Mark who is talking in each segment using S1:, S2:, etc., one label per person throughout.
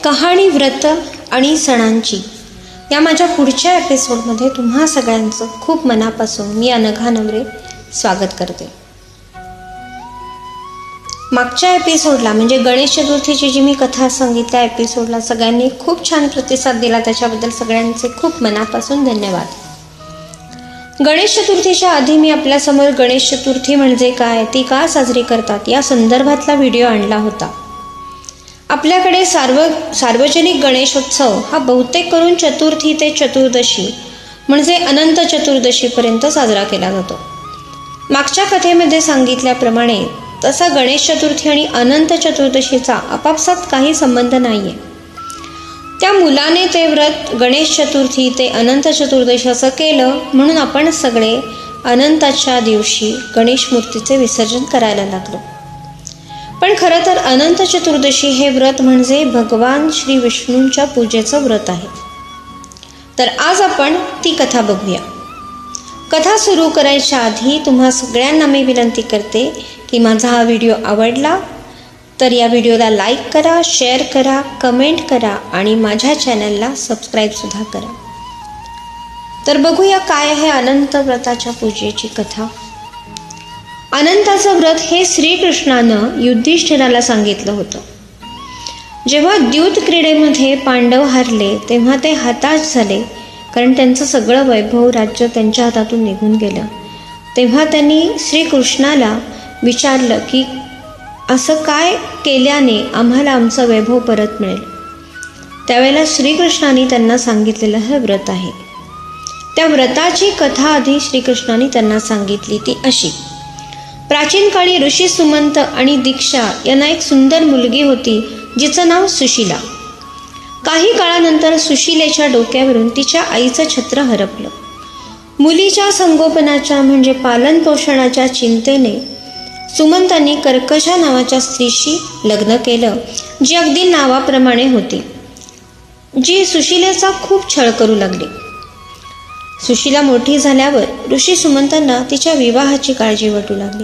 S1: कहाणी व्रत आणि सणांची या माझ्या पुढच्या एपिसोडमध्ये तुम्हा सगळ्यांचं खूप मनापासून मी अनघा नवरे स्वागत करते. मागच्या एपिसोडला म्हणजे गणेश चतुर्थीची जी मी कथा सांगितल्या एपिसोडला सगळ्यांनी खूप छान प्रतिसाद दिला, त्याच्याबद्दल सगळ्यांचे खूप मनापासून धन्यवाद. गणेश चतुर्थीच्या आधी मी आपल्यासमोर गणेश चतुर्थी म्हणजे काय, ती का साजरी करतात या संदर्भातला व्हिडिओ आणला होता. आपल्याकडे सार्वजनिक गणेशोत्सव हा बहुतेक करून चतुर्थी ते चतुर्दशी म्हणजे अनंत चतुर्दशीपर्यंत साजरा केला जातो. मागच्या कथेमध्ये सांगितल्याप्रमाणे तसा गणेश चतुर्थी आणि अनंत चतुर्दशीचा आपापसात काही संबंध नाही आहे. त्या मुलाने ते व्रत गणेश चतुर्थी ते अनंत चतुर्दशी असं केलं म्हणून आपण सगळे अनंताच्या दिवशी गणेश मूर्तीचे विसर्जन करायला लागलो. पण खरं तर अनंत चतुर्दशी हे व्रत म्हणजे भगवान श्री विष्णूंच्या पूजेचं व्रत आहे. तर आज आपण ती कथा बघूया. कथा सुरू करायच्या आधी तुम्हा सगळ्यांना मी विनंती करते की माझा हा व्हिडिओ आवडला तर या व्हिडिओला लाईक करा, शेअर करा, कमेंट करा आणि माझ्या चॅनलला सबस्क्राईबसुद्धा करा. तर बघूया काय आहे अनंत व्रताच्या पूजेची कथा. अनंताचं व्रत हे श्रीकृष्णानं युधिष्ठिराला सांगितलं होतं. जेव्हा द्यूत क्रीडेमध्ये पांडव हारले तेव्हा ते हताश झाले, कारण त्यांचं सगळं वैभव राज्य त्यांच्या हातातून निघून गेलं. तेव्हा त्यांनी श्रीकृष्णाला विचारलं की असं काय केल्याने आम्हाला आमचं वैभव परत मिळेल. त्यावेळेला श्रीकृष्णाने त्यांना सांगितलेलं हे व्रत आहे. त्या व्रताची कथा आधी श्रीकृष्णाने त्यांना सांगितली ती अशी. प्राचीन काळी ऋषी सुमंत आणि दीक्षा यांना एक सुंदर मुलगी होती जिचं नाव सुशीला. काही काळानंतर सुशीलेच्या डोक्यावरून तिच्या आईचं छत्र हरपलं. मुलीच्या संगोपनाच्या म्हणजे पालन पोषणाच्या चिंतेने सुमंतांनी कर्कशा नावाच्या स्त्रीशी लग्न केलं, जी अगदी नावाप्रमाणे होती, जी सुशीलेचा खूप छळ करू लागली. सुशीला मोठी झाल्यावर ऋषी सुमंतांना तिच्या विवाहाची काळजी वाटू लागली.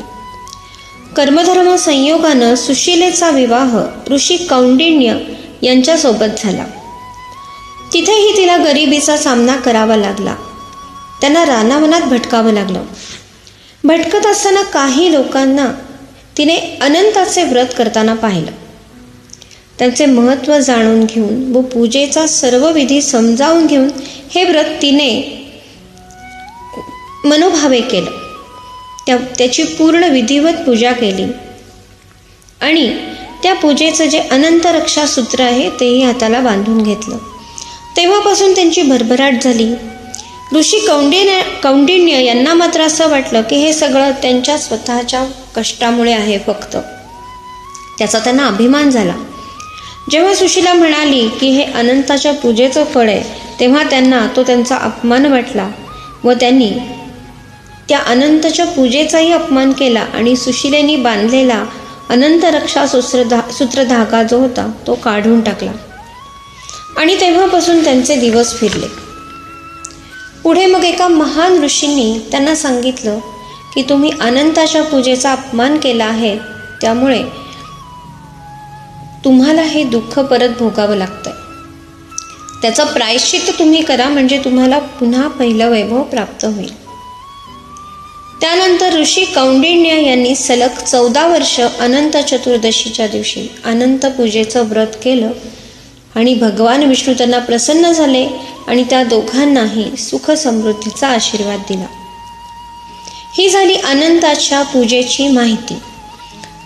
S1: कर्मधर्म संयोगानं सुशीलेचा विवाह ऋषी कौंडिण्य यांच्यासोबत झाला. तिथेही तिला गरिबीचा सामना करावा लागला. त्यांना रानावनात भटकावं लागलं. भटकत असताना काही लोकांना तिने अनंताचे व्रत करताना पाहिलं. त्यांचे महत्त्व जाणून घेऊन व पूजेचा सर्व विधी समजावून घेऊन हे व्रत तिने मनोभावे केलं. त्याची पूर्ण विधिवत पूजा केली आणि त्या पूजेचं जे अनंत रक्षा सूत्र आहे तेही हाताला बांधून घेतलं. तेव्हापासून त्यांची भरभराट झाली. ऋषी कौंडिण्य यांना मात्र असं वाटलं की हे सगळं त्यांच्या स्वतःच्या कष्टामुळे आहे फक्त. त्याचा त्यांना अभिमान झाला. जेव्हा सुशीला म्हणाली की हे अनंताच्या पूजेचं फळ आहे तेव्हा त्यांना तो त्यांचा अपमान वाटला व त्यांनी त्या अनंताच्या पूजेचाही अपमान केला आणि सुशीलेनी बांधलेला अनंत रक्षा सूत्रधागा जो होता तो काढून टाकला आणि तेव्हापासून त्यांचे दिवस फिरले. पुढे मग एका महान ऋषींनी त्यांना सांगितलं की तुम्ही अनंताच्या पूजेचा अपमान केला आहे, त्यामुळे तुम्हाला हे दुःख परत भोगावं लागतंय. त्याचं प्रायश्चित्त तुम्ही करा म्हणजे तुम्हाला पुन्हा पहिलं वैभव प्राप्त होईल. त्यानंतर ऋषी कौंडिण्य यांनी सलग 14 वर्ष अनंत चतुर्दशीच्या दिवशी अनंत पूजेचं व्रत केलं आणि भगवान विष्णू त्यांना प्रसन्न झाले आणि त्या दोघांनाही सुख समृद्धीचा आशीर्वाद दिला. ही झाली अनंताच्या पूजेची माहिती.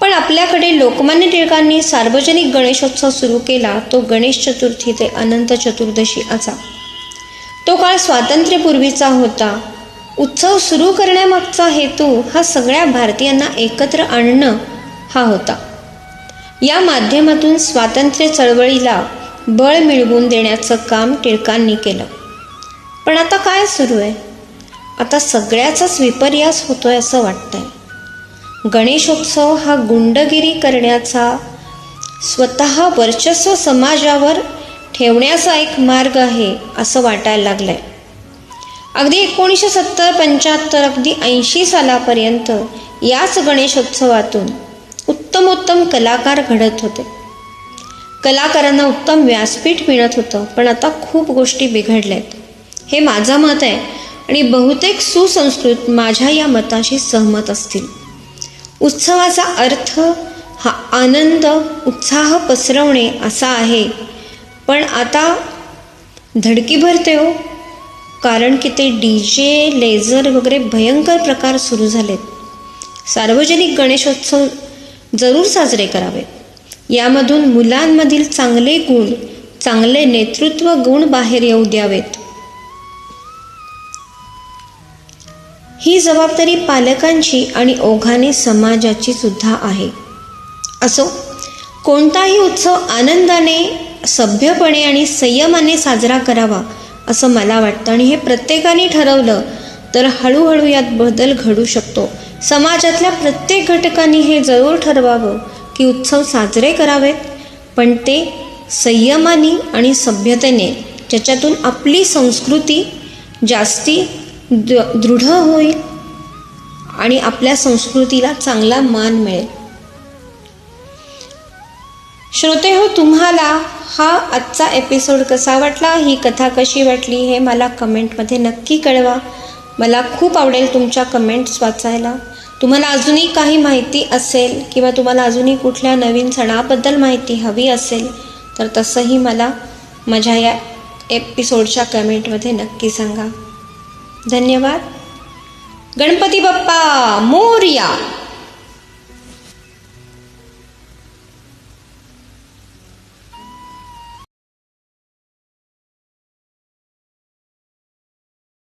S1: पण आपल्याकडे लोकमान्य टिळकांनी सार्वजनिक गणेशोत्सव सुरू केला तो गणेश चतुर्थी ते अनंत चतुर्दशी असा. तो काळ स्वातंत्र्यपूर्वीचा होता. उत्सव सुरू करण्यामागचा हेतू हा सगळ्या भारतीयांना एकत्र आणणं हा होता. या माध्यमातून स्वातंत्र्य चळवळीला बळ मिळवून देण्याचं काम टिळकांनी केलं. पण आता काय सुरू आहे? आता सगळ्याचाच विपर्यास होतोय असं वाटतंय. गणेशोत्सव हा गुंडगिरी करण्याचा, स्वतः वर्चस्व समाजावर ठेवण्याचा एक मार्ग आहे असं वाटायला लागलंय. अगदी 1970-75 अगदी 80 सालापर्यंत याच गणेशोत्सवातून उत्तमोत्तम कलाकार घडत होते. कलाकारांना उत्तम व्यासपीठ मिळत होतं. पण आता खूप गोष्टी बिघडल्यात, हे माझं मत आहे आणि बहुतेक सुसंस्कृत माझ्या या मताशी सहमत असतील. उत्सवाचा अर्थ हा आनंद, उत्साह पसरवणे असा आहे. पण आता धडकी भरते हो, कारण की ते DJ, लेझर वगैरे भयंकर प्रकार सुरू झालेत. सार्वजनिक गणेशोत्सव जरूर साजरे करावेत. यामधून मुलांमधील चांगले गुण, चांगले नेतृत्व गुण बाहेर येऊ द्यावेत. ही जबाबदारी पालकांची आणि ओघाने समाजाची सुद्धा आहे. असो, कोणताही उत्सव आनंदाने, सभ्यपणे आणि संयमाने साजरा करावा असं मला वाटतं. आणि हे प्रत्येकाने ठरवलं तर हळूहळू यात बदल घडू शकतो. समाजातल्या प्रत्येक घटकांनी हे जरूर ठरवावं की उत्सव साजरे करावेत, पण ते संयमाने आणि सभ्यतेने, ज्याच्यातून आपली संस्कृती जास्ती दृढ होईल आणि आपल्या संस्कृतीला चांगला मान मिळेल. श्रोते हो, तुम्हाला हा आजचा एपिसोड कसा वाटला, ही कथा कशी वाटली हे मला कमेंटमध्ये नक्की कळवा. मला खूप आवडेल तुमच्या कमेंट्स वाचायला. तुम्हाला अजूनही काही माहिती असेल किंवा तुम्हाला अजूनही कुठल्या नवीन सणाबद्दल माहिती हवी असेल तर तसंही मला माझ्या या एपिसोडच्या कमेंटमध्ये नक्की सांगा. धन्यवाद. गणपती बाप्पा मोरया.